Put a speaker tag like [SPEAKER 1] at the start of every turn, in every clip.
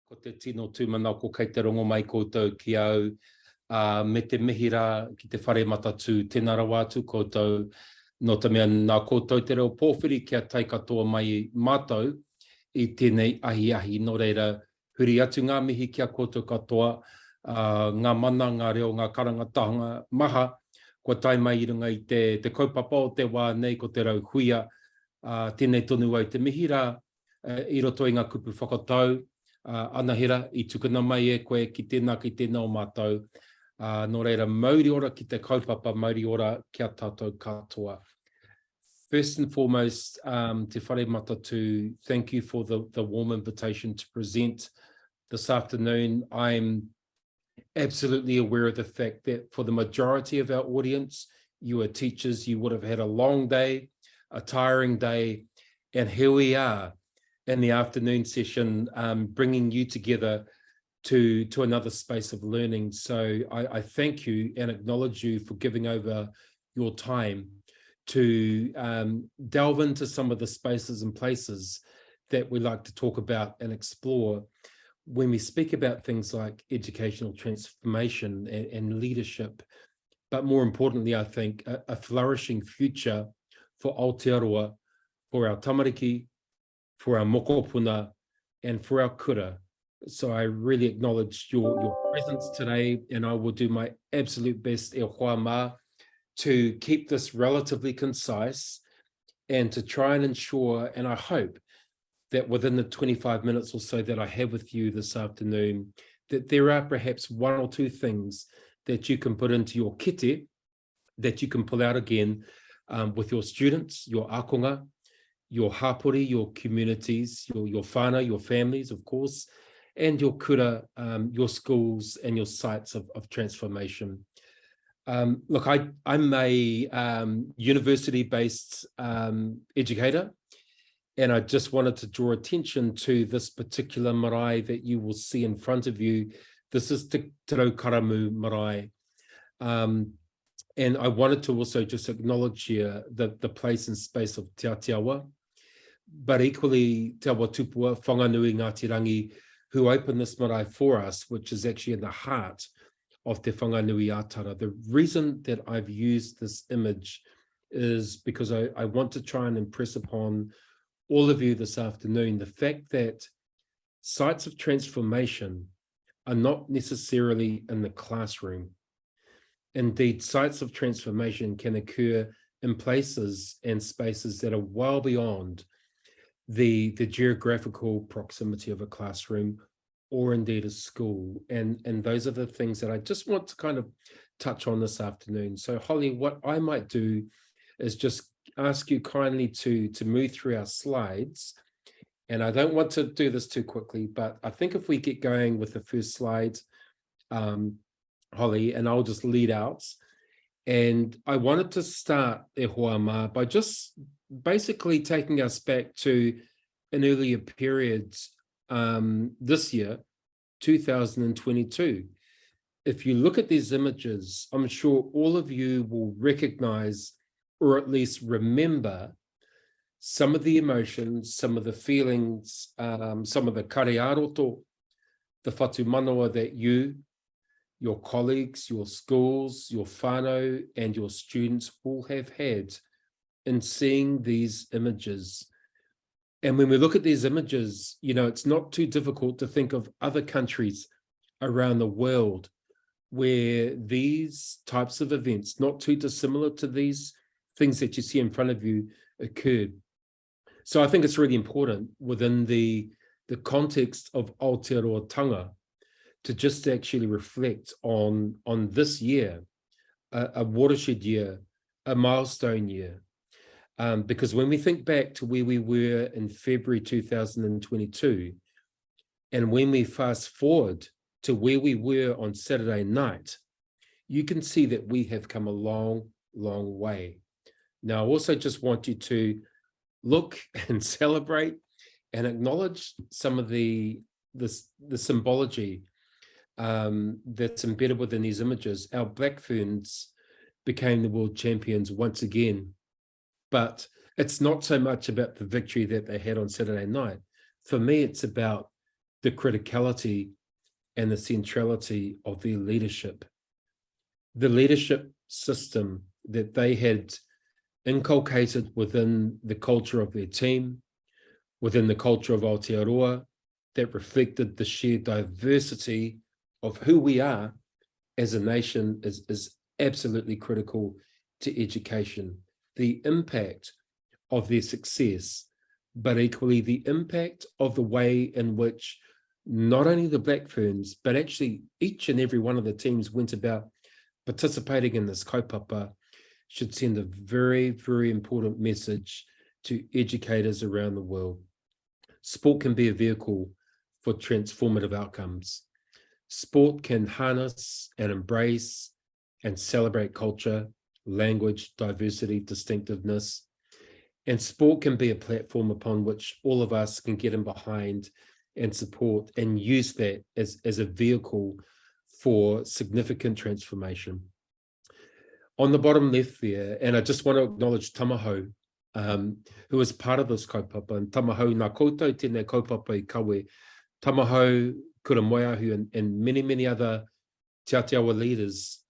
[SPEAKER 1] Ko te tino tūmanako kei te rongo mai koutou ki au, me te mihira ki te whare matatu, tēnā rawa atu koutou, no te mea nā koutou te reo pōwhiri kia tai katoa mai mātou i tēnei ahi no reira huri atu ngā mihi kia koutou katoa, ngā mana, ngā reo, ngā karangatanga maha, kua tai mai i runga i te kaupapa o te wā nei ko te Rauhuia, tēnei tonu au te mihira, i roto i ngā kupu whakatau, anahera i tukuna mai e koe ki tēnā o mātou. No reira, mauri ora ki te kaupapa, mauri ora kia tātou katoa. First and foremost, te whare matatu, thank you for the warm invitation to present this afternoon. I'm absolutely aware of the fact that for the majority of our audience, you are teachers, you would have had a long day, a tiring day, and here we are in the afternoon session, bringing you together to another space of learning. So I thank you and acknowledge you for giving over your time to delve into some of the spaces and places that we like to talk about and explore when we speak about things like educational transformation and leadership, but more importantly, I think, a flourishing future for Aotearoa, for our tamariki, for our mokopuna, and for our kura. So I really acknowledge your presence today, and I will do my absolute best, e hoa ma, to keep this relatively concise and to try and ensure, and I hope, that within the 25 minutes or so that I have with you this afternoon, that there are perhaps one or two things that you can put into your kite, that you can pull out again with your students, your akonga, your hapori, your communities, your whānau, your families, of course, and your kura, your schools and your sites of transformation. Look, I'm a university-based educator, and I just wanted to draw attention to this particular marae that you will see in front of you. This is Te Raukaramu marae. And I wanted to also just acknowledge here the place and space of Te Atiawa, but equally Te Awa Tupua, Whanganui Ngāti Rangi, who opened this marae for us, which is actually in the heart of Te Whanganui Atara. The reason that I've used this image is because I want to try and impress upon all of you this afternoon the fact that sites of transformation are not necessarily in the classroom. Indeed, sites of transformation can occur in places and spaces that are well beyond the geographical proximity of a classroom or indeed a school. And those are the things that I just want to kind of touch on this afternoon. So Holly, what I might do is just ask you kindly to move through our slides. And I don't want to do this too quickly, but I think if we get going with the first slide, Holly, and I'll just lead out. And I wanted to start, e hoa ma, by just basically taking us back to an earlier period this year, 2022. If you look at these images, I'm sure all of you will recognize or at least remember some of the emotions, some of the feelings, some of the karearoto, the whatu manawa that you, your colleagues, your schools, your whānau, and your students will have had in seeing these images. And when we look at these images, you know, it's not too difficult to think of other countries around the world where these types of events, not too dissimilar to these things that you see in front of you, occurred. So I think it's really important within the context of Aotearoa to just actually reflect on this year, a watershed year, a milestone year. Because when we think back to where we were in February 2022, and when we fast forward to where we were on Saturday night, you can see that we have come a long, long way. Now, I also just want you to look and celebrate and acknowledge some of the symbology that's embedded within these images. Our Black Ferns became the world champions once again, but it's not so much about the victory that they had on Saturday night. For me, it's about the criticality and the centrality of their leadership. The leadership system that they had inculcated within the culture of their team, within the culture of Aotearoa, that reflected the sheer diversity of who we are as a nation is absolutely critical to education. The impact of their success, but equally the impact of the way in which not only the Black Ferns, but actually each and every one of the teams went about participating in this kaupapa should send a very, very important message to educators around the world. Sport can be a vehicle for transformative outcomes. Sport can harness and embrace and celebrate culture, language, diversity, distinctiveness. And sport can be a platform upon which all of us can get in behind and support and use that as a vehicle for significant transformation. On the bottom left there, and I just want to acknowledge Tamahau, who was part of this kaupapa, and Tamahau nā koutou tēnei kaupapa I kawe, Tamahau, Kura Moeahu, and many, many other Te Atiawa leaders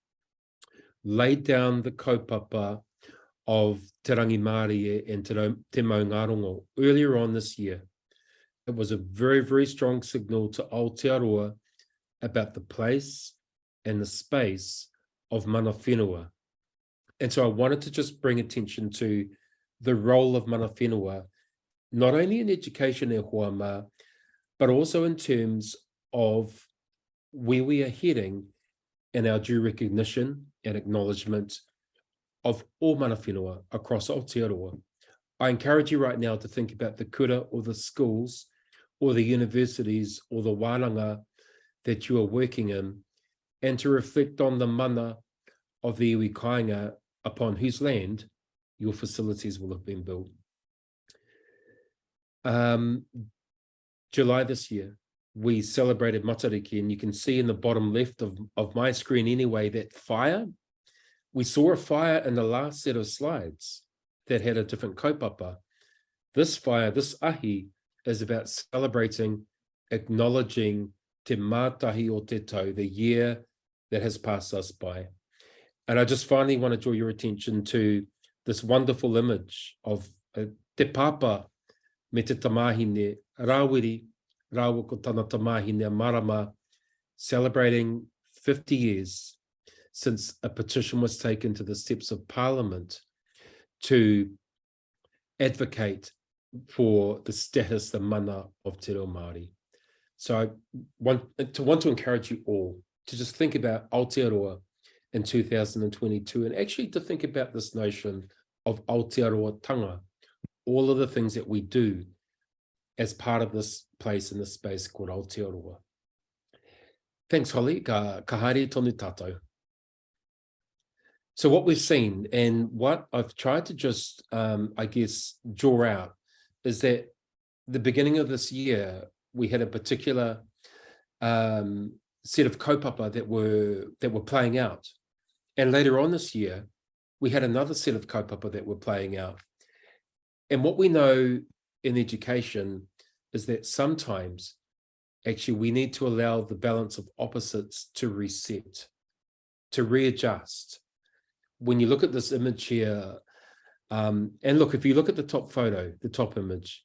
[SPEAKER 1] laid down the kaupapa of Te Rangi Māori and Te Maungarongo earlier on this year. It was a very, very strong signal to Aotearoa about the place and the space of mana whenua. And so I wanted to just bring attention to the role of mana whenua, not only in education e Hoama, but also in terms of where we are heading in our due recognition and acknowledgement of all mana whenua across Aotearoa. I encourage you right now to think about the kura or the schools or the universities or the wānanga that you are working in, and to reflect on the mana of the iwi kāinga upon whose land your facilities will have been built. July this year, we celebrated Matariki, and you can see in the bottom left of my screen anyway, that fire. We saw a fire in the last set of slides that had a different kaupapa. This fire, this ahi, is about celebrating, acknowledging te mātahi o te tau, the year that has passed us by. And I just finally want to draw your attention to this wonderful image of te papa me te tamahine, Rauhuia, Rauhuia ko tana tamahine marama, celebrating 50 years since a petition was taken to the steps of Parliament to advocate for the status, the mana of Te Reo Māori. So I want to encourage you all to just think about Aotearoa in 2022, and actually to think about this notion of Aotearoa tanga, all of the things that we do as part of this place in this space called Aotearoa. Thanks, Holly. Ka haere tonu tātou. So what we've seen, and what I've tried to just, I guess, draw out, is that the beginning of this year, we had a particular set of kaupapa that were playing out. And later on this year, we had another set of kaupapa that were playing out. And what we know in education is that sometimes, actually, we need to allow the balance of opposites to reset, to readjust. When you look at this image here, and look, if you look at the top photo, the top image,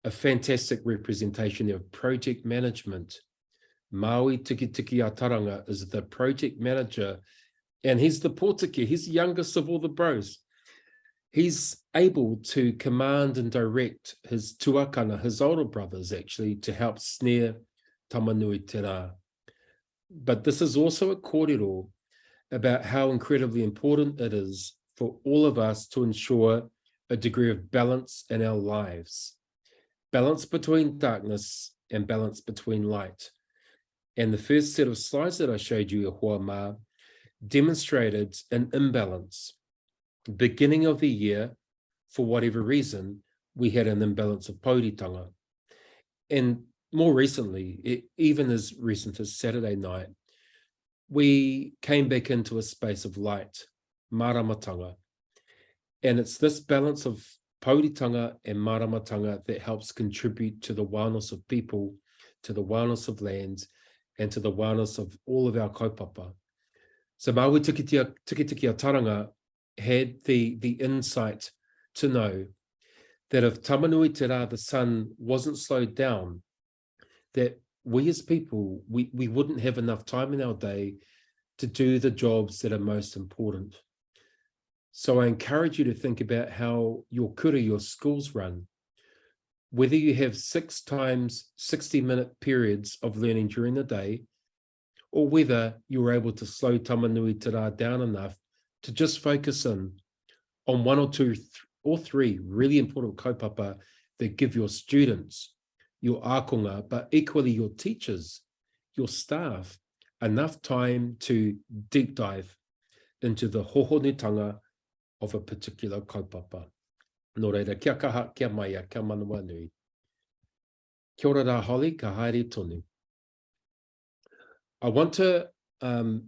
[SPEAKER 1] a fantastic representation of project management. Maui Tiki Tiki Ataranga is the project manager, and he's the pōtiki, he's the youngest of all the bros. He's able to command and direct his tuakana, his older brothers actually, to help snare tamanui te rā. But this is also a kōrero about how incredibly important it is for all of us to ensure a degree of balance in our lives. Balance between darkness and balance between light. And the first set of slides that I showed you, Hoama, demonstrated an imbalance. Beginning of the year, for whatever reason, we had an imbalance of pauritanga. And more recently, even as recent as Saturday night, we came back into a space of light, maramatanga. And it's this balance of pauritanga and maramatanga that helps contribute to the wellness of people to the wellness of lands, and to the wellness of all of our kaupapa. So Maui Tukitikia Taranga had the insight to know that if tamanui te rā, the sun, wasn't slowed down, that we as people, we wouldn't have enough time in our day to do the jobs that are most important. So I encourage you to think about how your kura, your schools run. Whether you have 6 times 60-minute periods of learning during the day, or whether you're able to slow tamanui te rā down enough to just focus in on 1 or 2 or 3 really important kaupapa that give your students, your ākonga, but equally your teachers, your staff, enough time to deep dive into the hohonutanga of a particular kaupapa. Nō reira, kia kaha, kia maia, kia manawa nui. Kia ora rā, Holly, ka haere tonu. I want to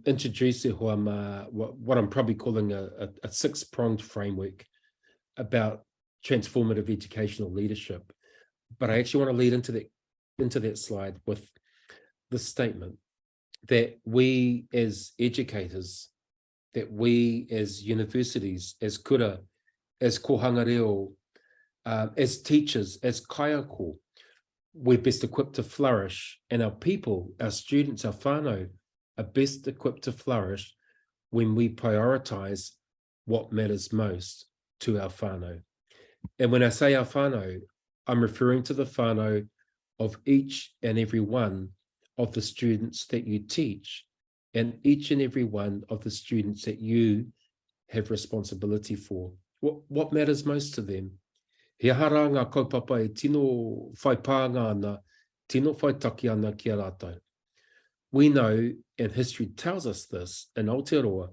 [SPEAKER 1] introduce what I'm probably calling a 6-pronged framework about transformative educational leadership. But I actually want to lead into that slide with the statement that we as educators, that we as universities, as kura, as kohanga reo, as teachers, as kaiako, we're best equipped to flourish, and our people, our students, our whānau are best equipped to flourish when we prioritize what matters most to our whānau. And when I say our whānau, I'm referring to the whānau of each and every one of the students that you teach, and each and every one of the students that you have responsibility for. What matters most to them? He hara ngā kaupapa e tino whai pānga ana, tino whai taki ana ki a rātou. We know, and history tells us this in Aotearoa,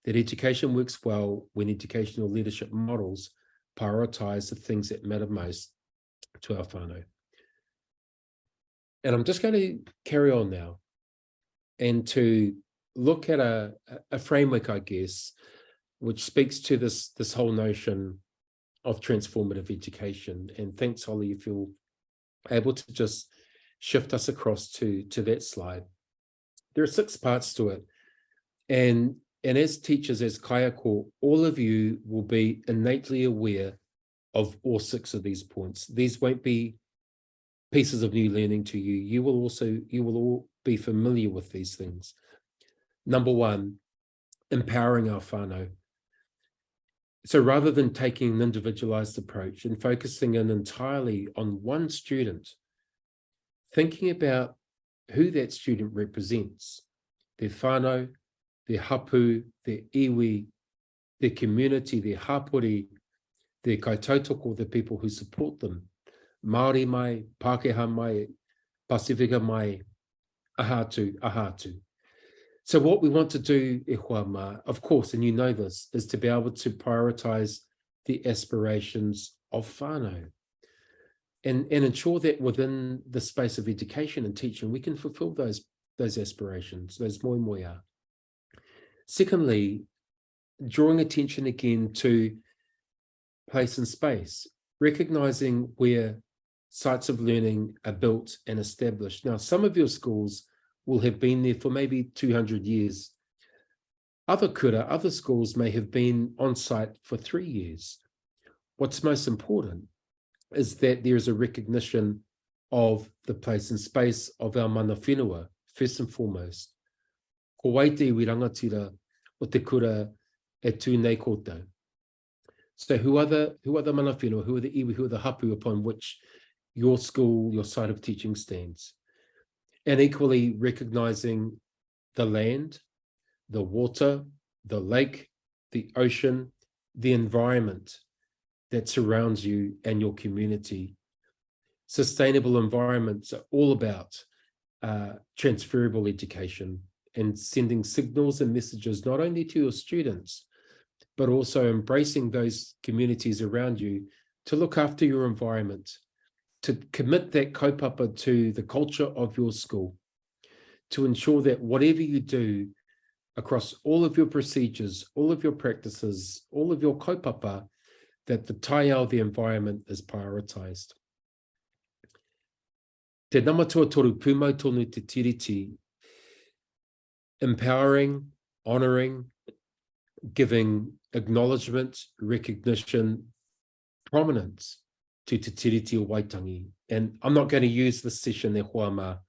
[SPEAKER 1] that education works well when educational leadership models prioritise the things that matter most to our whānau. And I'm just going to carry on now and to look at a framework, I guess, which speaks to this whole notion of transformative education. And thanks, Holly, if you're able to just shift us across to that slide. There are 6 parts to it. And as teachers, as kaiako, all of you will be innately aware of all 6 of these points. These won't be pieces of new learning to you. You will all be familiar with these things. Number 1, empowering our whānau. So rather than taking an individualized approach and focusing in entirely on one student, thinking about who that student represents, their whānau, their hapu, their iwi, their community, their hapori, their kaitautoko, the people who support them, Māori mai, Pākehā mai, Pasifika mai, ahatu. So what we want to do, e hoa mā, of course, and you know this, is to be able to prioritize the aspirations of whānau and ensure that within the space of education and teaching, we can fulfill those aspirations, those moemoeā. Secondly, drawing attention again to place and space, recognizing where sites of learning are built and established. Now, some of your schools will have been there for maybe 200 years. Other schools may have been on site for 3 years. What's most important is that there is a recognition of the place and space of our mana whenua, first and foremost. Ko waite iwi rangatira o te kura e tū nei koutou. So who are the mana whenua, who are the iwi, who are the hapu upon which your school, your site of teaching stands? And equally recognizing the land, the water, the lake, the ocean, the environment that surrounds you and your community. Sustainable environments are all about transferable education and sending signals and messages not only to your students, but also embracing those communities around you to look after your environment, to commit that kaupapa to the culture of your school, to ensure that whatever you do across all of your procedures, all of your practices, all of your kaupapa, that the taiao, the environment, is prioritized. Te namatua toru pūmau tonu te tiriti, empowering, honouring, giving acknowledgement, recognition, prominence to te tiriti o Waitangi. And I'm not going to use this session e hoama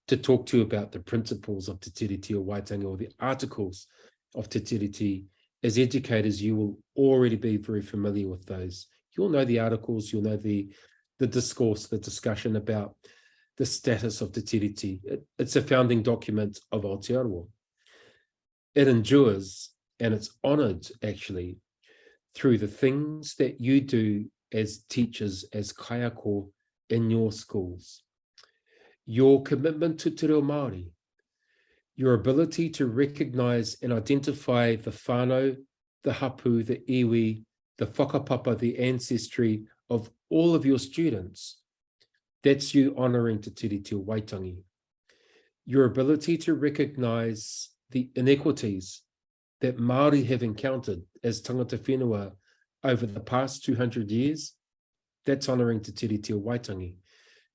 [SPEAKER 1] to talk to you about the principles of te tiriti o Waitangi or the articles of te tiriti. As educators, you will already be very familiar with those. You'll know the articles, you'll know the discourse, the discussion about the status of te tiriti. It's a founding document of Aotearoa. It endures and it's honoured actually through the things that you do as teachers, as kaiako in your schools. Your commitment to te reo Māori, your ability to recognise and identify the whānau, the hapu, the iwi, the whakapapa, the ancestry of all of your students. That's you honouring te tiriti o Waitangi. Your ability to recognise the inequities that Māori have encountered as tangata whenua over the past 200 years, that's honouring te tiriti o Waitangi.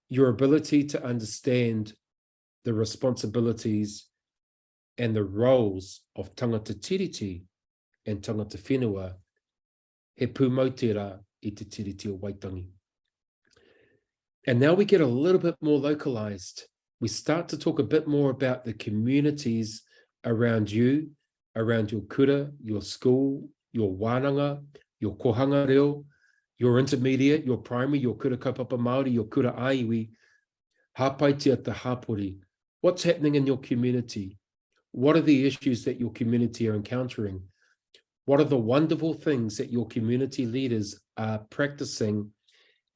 [SPEAKER 1] Your ability to understand the responsibilities and the roles of tangata tiriti and tangata whenua, he pūmautera I te tiriti o Waitangi. And now we get a little bit more localized. We start to talk a bit more about the communities around you, around your kura, your school, your wānanga, your kohanga reo, your intermediate, your primary, your kura kaupapa Māori, your kura aiwi, hapaitia te hapori. What's happening in your community? What are the issues that your community are encountering? What are the wonderful things that your community leaders are practicing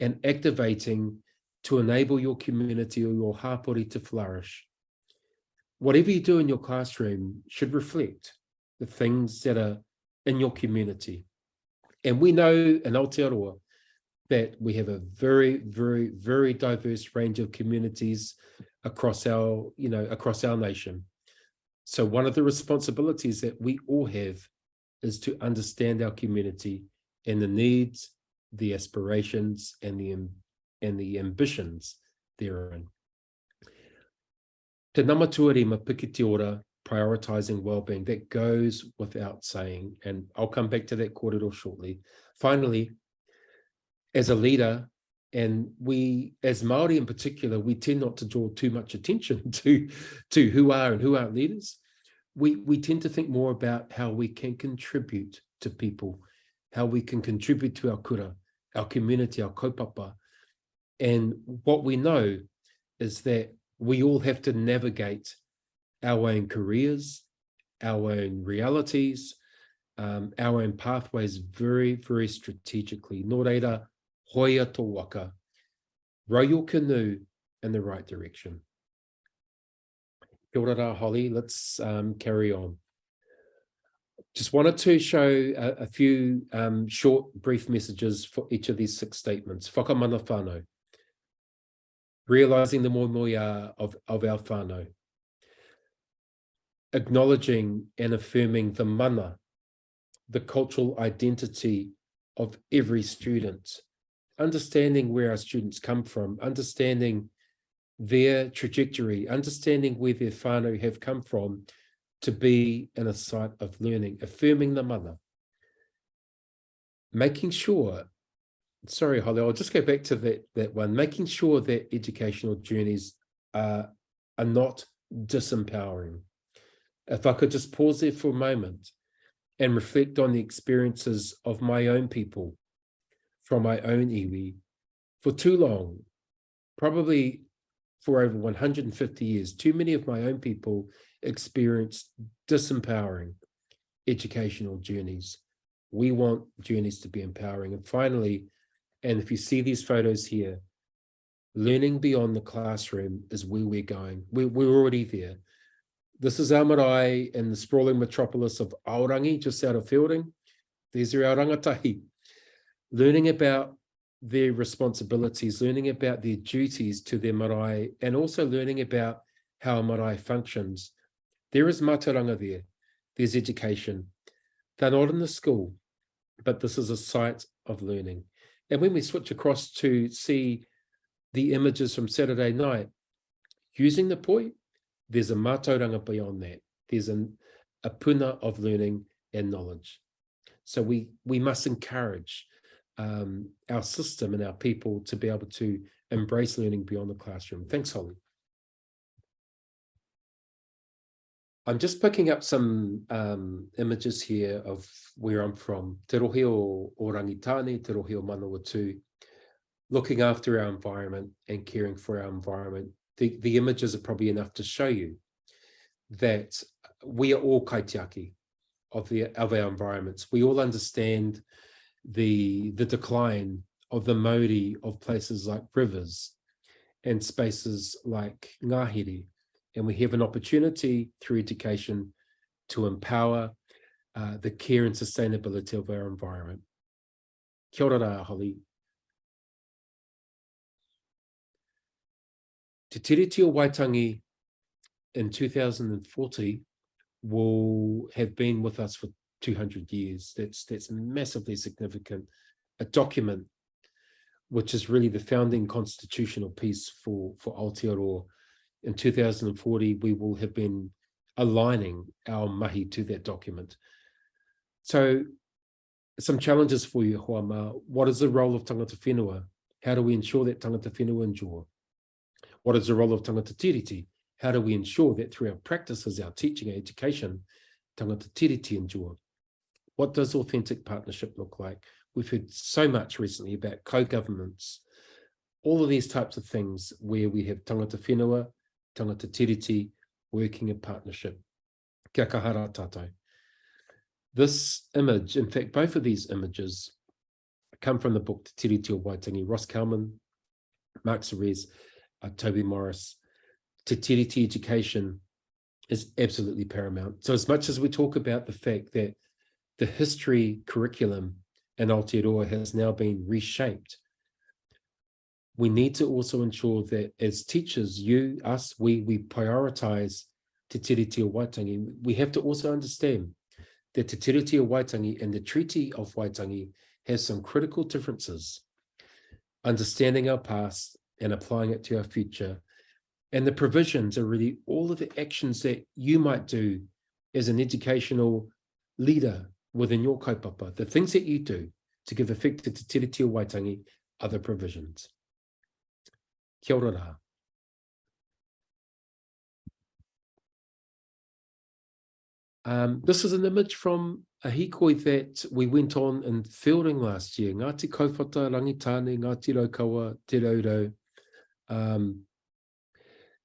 [SPEAKER 1] and activating to enable your community or your hapori to flourish? Whatever you do in your classroom should reflect the things that are in your community. And we know in Aotearoa that we have a very, very, very diverse range of communities across our nation. So one of the responsibilities that we all have is to understand our community and the needs, the aspirations, and the ambitions therein. Te namatuari ma pikiti ora, prioritizing well-being, that goes without saying, and I'll come back to that kōrero shortly. Finally, as a leader, and we, as Māori in particular, we tend not to draw too much attention to who are and who aren't leaders. We tend to think more about how we can contribute to people, how we can contribute to our kura, our community, our kaupapa. And what we know is that we all have to navigate our own careers, our own realities, our own pathways very, very strategically. Nō reira, hoia tō waka, row your canoe in the right direction. Kia ora rā, Holly, let's carry on. Just wanted to show a few short, brief messages for each of these 6 statements. Whakamana whānau, realising the moemoeā of our whānau, acknowledging and affirming the mana, the cultural identity of every student, understanding where our students come from, understanding their trajectory, understanding where their whānau have come from to be in a site of learning, affirming the mana. Making sure, sorry, Holly, I'll just go back to that one, making sure that educational journeys are not disempowering. If I could just pause there for a moment and reflect on the experiences of my own people from my own iwi. For too long, probably for over 150 years, too many of my own people experienced disempowering educational journeys. We want journeys to be empowering. And finally, and if you see these photos here, learning beyond the classroom is where we're going. We're already there. This is our marae in the sprawling metropolis of Aorangi, just out of Fielding. These are our rangatahi. Learning about their responsibilities, learning about their duties to their marae, and also learning about how a marae functions. There is mātauranga there. There's education. They're not in the school, but this is a site of learning. And when we switch across to see the images from Saturday night, using the poi, there's a mātauranga beyond that. There's a puna of learning and knowledge. So we must encourage our system and our people to be able to embrace learning beyond the classroom. Thanks, Holly. I'm just picking up some images here of where I'm from. Te rohe o Rangitane, te rohe o Manawatu, looking after our environment and caring for our environment. The images are probably enough to show you that we are all kaitiaki of our environments. We all understand the decline of the mauri of places like rivers and spaces like ngāhere. And we have an opportunity through education to empower the care and sustainability of our environment. Kia ora rā, Holly. Te Tiriti o Waitangi in 2040 will have been with us for 200 years. That's massively significant. A document which is really the founding constitutional piece for Aotearoa. In 2040, we will have been aligning our mahi to that document. So some challenges for you, Hoama. What is the role of tangata whenua? How do we ensure that tangata whenua endure? What is the role of tangata tiriti? How do we ensure that through our practices, our teaching, our education, tangata tiriti endure? What does authentic partnership look like? We've heard so much recently about co-governments, all of these types of things where we have tangata whenua, tangata tiriti, working in partnership. Kia kahara tātou. This image, in fact, both of these images come from the book Te Tiriti o Waitangi. Ross Kalman, Mark Serres, Toby Morris. Te Tiriti education is absolutely paramount. So as much as we talk about the fact that the history curriculum in Aotearoa has now been reshaped, we need to also ensure that as teachers, you, us, we prioritize Te Tiriti o Waitangi. We have to also understand that Te Tiriti o Waitangi and the Treaty of Waitangi has some critical differences. Understanding our past and applying it to our future. And the provisions are really all of the actions that you might do as an educational leader within your kaupapa. The things that you do to give effect to Te Tiriti o Waitangi are the provisions. Kia ora rā. This is an image from a hikoi that we went on in fielding last year. Ngāti Kauwhata, Rangitane, Ngāti Raukawa, Te Raurau.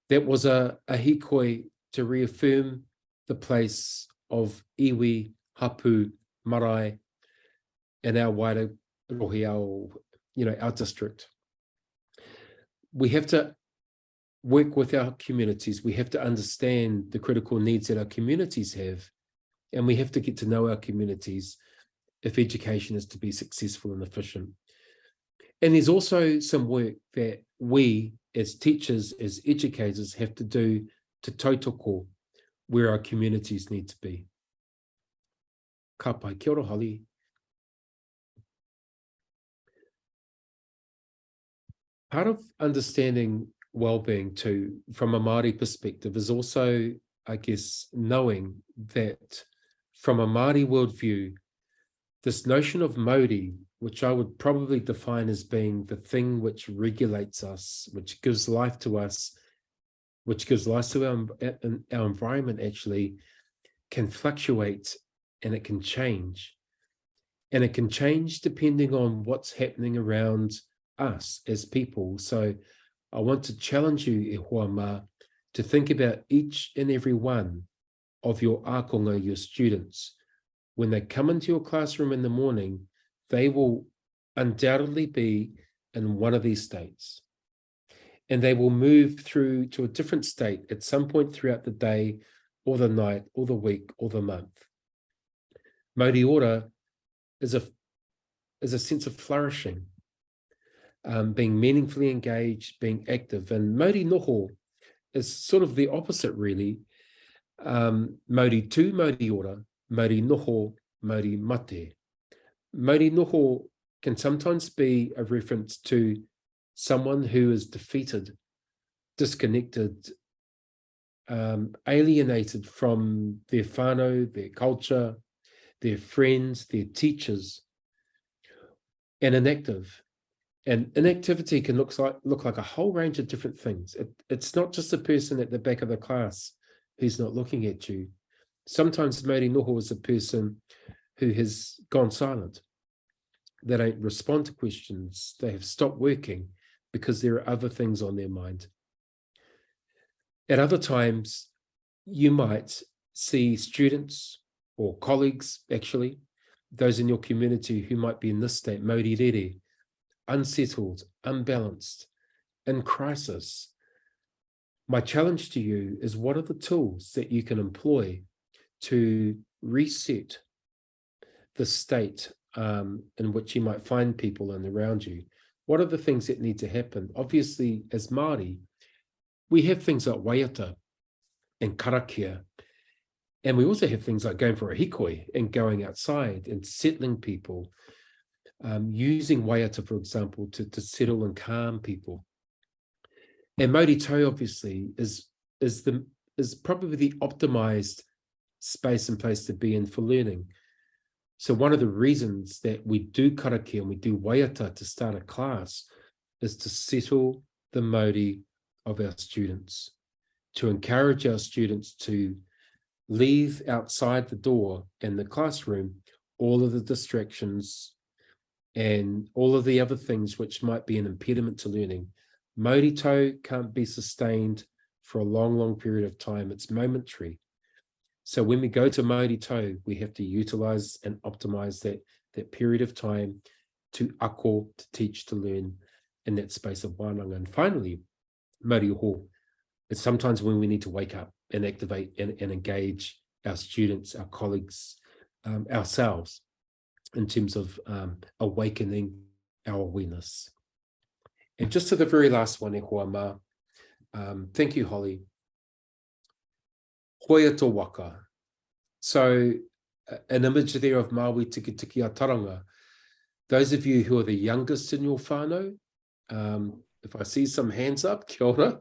[SPEAKER 1] That was a hikoi to reaffirm the place of iwi, hapu, marae, in our wider Rauhuia, our district. We have to work with our communities. We have to understand the critical needs that our communities have, and we have to get to know our communities if education is to be successful and efficient. And there's also some work that we, as teachers, as educators, have to do to tautoko where our communities need to be. Ka pai, kia ora, Holly. Part of understanding well-being too, from a Māori perspective, is also, I guess, knowing that from a Māori worldview, this notion of mauri, which I would probably define as being the thing which regulates us, which gives life to us, which gives life to our environment, actually can fluctuate and it can change. And it can change depending on what's happening around us as people. So I want to challenge you, e hoa mā, to think about each and every one of your ākonga, your students. When they come into your classroom in the morning, they will undoubtedly be in one of these states. And they will move through to a different state at some point throughout the day, or the night, or the week, or the month. Mauri ora is a sense of flourishing, being meaningfully engaged, being active. And Mauri noho is sort of the opposite, really. Mauri tū, Mauri ora, Mauri noho, Mauri mate. Mauri noho can sometimes be a reference to someone who is defeated, disconnected, alienated from their whānau, their culture, their friends, their teachers, and inactive. And inactivity can look like a whole range of different things. It's not just a person at the back of the class who's not looking at you. Sometimes Mauri noho is a person who has gone silent. They don't respond to questions. They have stopped working because there are other things on their mind. At other times, you might see students or colleagues, actually, those in your community who might be in this state, mauri rere, unsettled, unbalanced, in crisis. My challenge to you is, what are the tools that you can employ to reset the state in which you might find people and around you? What are the things that need to happen? Obviously, as Māori, we have things like waiata and karakia, and we also have things like going for a hikoi and going outside and settling people, using waiata, for example, to settle and calm people. And Mauri Tau, obviously, is probably the optimized space and place to be in for learning. So one of the reasons that we do karakia and we do waiata to start a class is to settle the Māori of our students, to encourage our students to leave outside the door in the classroom all of the distractions and all of the other things which might be an impediment to learning. Mauri Tau can't be sustained for a long, long period of time. It's momentary. So when we go to Mauri Tau, we have to utilize and optimize that period of time to ako, to teach, to learn in that space of wānanga. And finally, Mauri Ho, it's sometimes when we need to wake up and activate and engage our students, our colleagues, ourselves, in terms of awakening our awareness. And just to the very last one, e hoa mā, thank you, Holly. Hoia tō waka. So an image there of Māui tiki tiki a taranga. Those of you who are the youngest in your whānau, if I see some hands up, kia ora,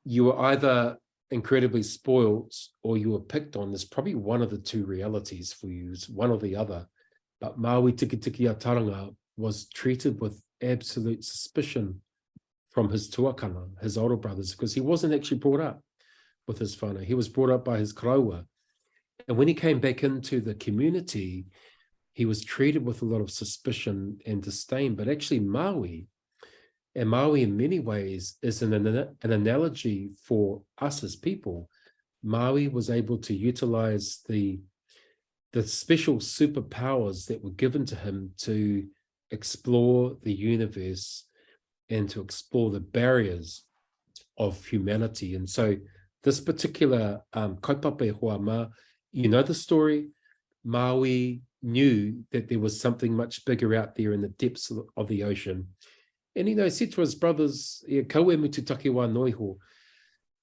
[SPEAKER 1] you were either incredibly spoiled or you were picked on. There's probably one of the two realities for you, it's one or the other. But Māui tiki tiki a taranga was treated with absolute suspicion from his tuakana, his older brothers, because he wasn't actually brought up with his whānau. He was brought up by his karaua. And when he came back into the community, he was treated with a lot of suspicion and disdain. But actually Māui, and Māui in many ways is an analogy for us as people. Māui was able to utilize the special superpowers that were given to him to explore the universe and to explore the barriers of humanity. And so this particular kaupapa hoa mā, you know the story. Māui knew that there was something much bigger out there in the depths of the ocean. And, you know, said to his brothers, kaue mutu take wā noiho,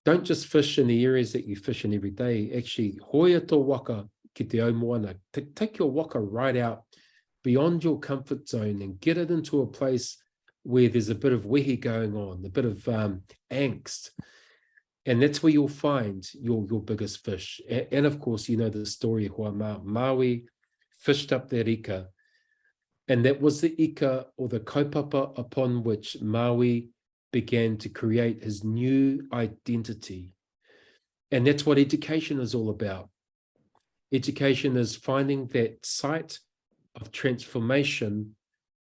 [SPEAKER 1] don't just fish in the areas that you fish in every day. Actually, hoia tō waka ki te au moana. Take your waka right out beyond your comfort zone and get it into a place where there's a bit of wehi going on, a bit of angst. And that's where you'll find your biggest fish. And of course, you know the story, hoa mā. Māui fished up that ika. And that was the ika, or the kaupapa, upon which Māui began to create his new identity. And that's what education is all about. Education is finding that site of transformation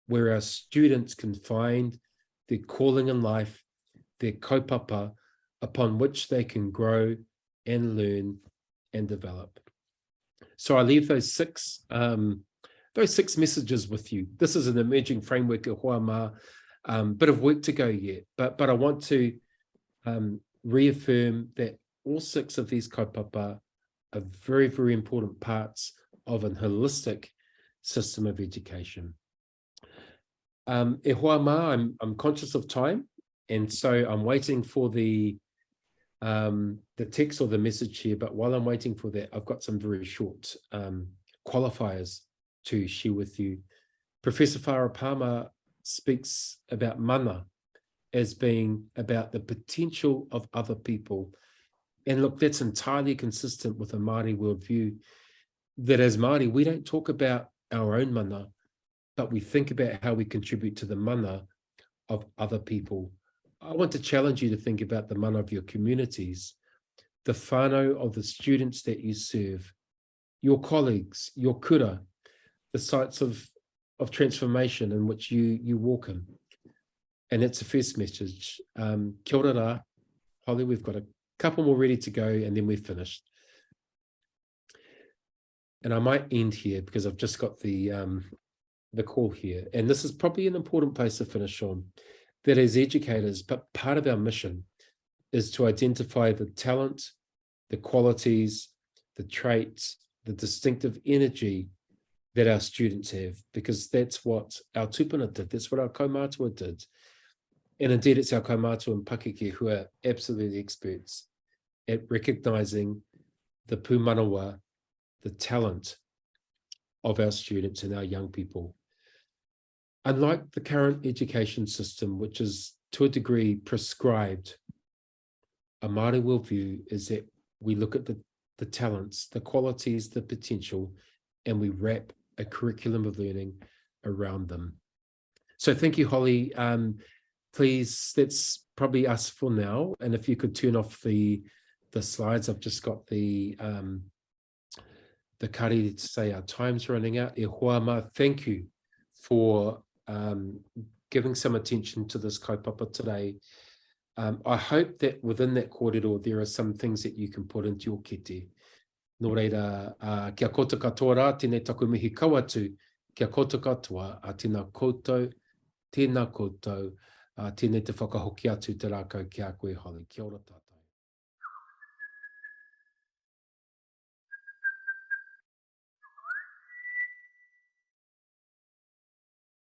[SPEAKER 1] where our students can find their calling in life, their kaupapa, upon which they can grow and learn and develop. So I leave those six messages with you. This is an emerging framework of hoa mā, bit of work to go yet, but I want to reaffirm that all six of these kaupapa are very, very important parts of a holistic system of education. E hoa mā, I'm conscious of time, and so I'm waiting for the text or the message here, but while I'm waiting for that, I've got some very short qualifiers to share with you. Professor Whara Palmer speaks about mana as being about the potential of other people And look, that's entirely consistent with a Māori worldview, that as Māori, we don't talk about our own mana, but we think about how we contribute to the mana of other people. I want to challenge you to think about the mana of your communities, the whānau of the students that you serve, your colleagues, your kura, the sites of transformation in which you walk in. And that's the first message. Kia ora rā, Holly, we've got a couple more ready to go and then we're finished. And I might end here because I've just got the call here. And this is probably an important place to finish on, that as educators, but part of our mission is to identify the talent, the qualities, the traits, the distinctive energy that our students have, because that's what our tupuna did, that's what our kaumātua did. And indeed, it's our kaumātua and Pakeke who are absolutely experts at recognising the pūmanawa, the talent of our students and our young people. Unlike the current education system, which is to a degree prescribed, a Māori worldview is that we look at the talents, the qualities, the potential, and we wrap a curriculum of learning around them. So thank you, Holly. Please, that's probably us for now. And if you could turn off the slides, I've just got the kari to say our time's running out. E hoama, thank you for giving some attention to this kaupapa today. I hope that within that kōrero, there are some things that you can put into your kete. Nō reira, kia koutou katoa rā, tēnei taku mihi kauatu, kia koutou katoa, a tēnā koutou, tēnā koutou, tēnei te whakahoki atu te rākau ki a koe, Holly. Kia ora tātou.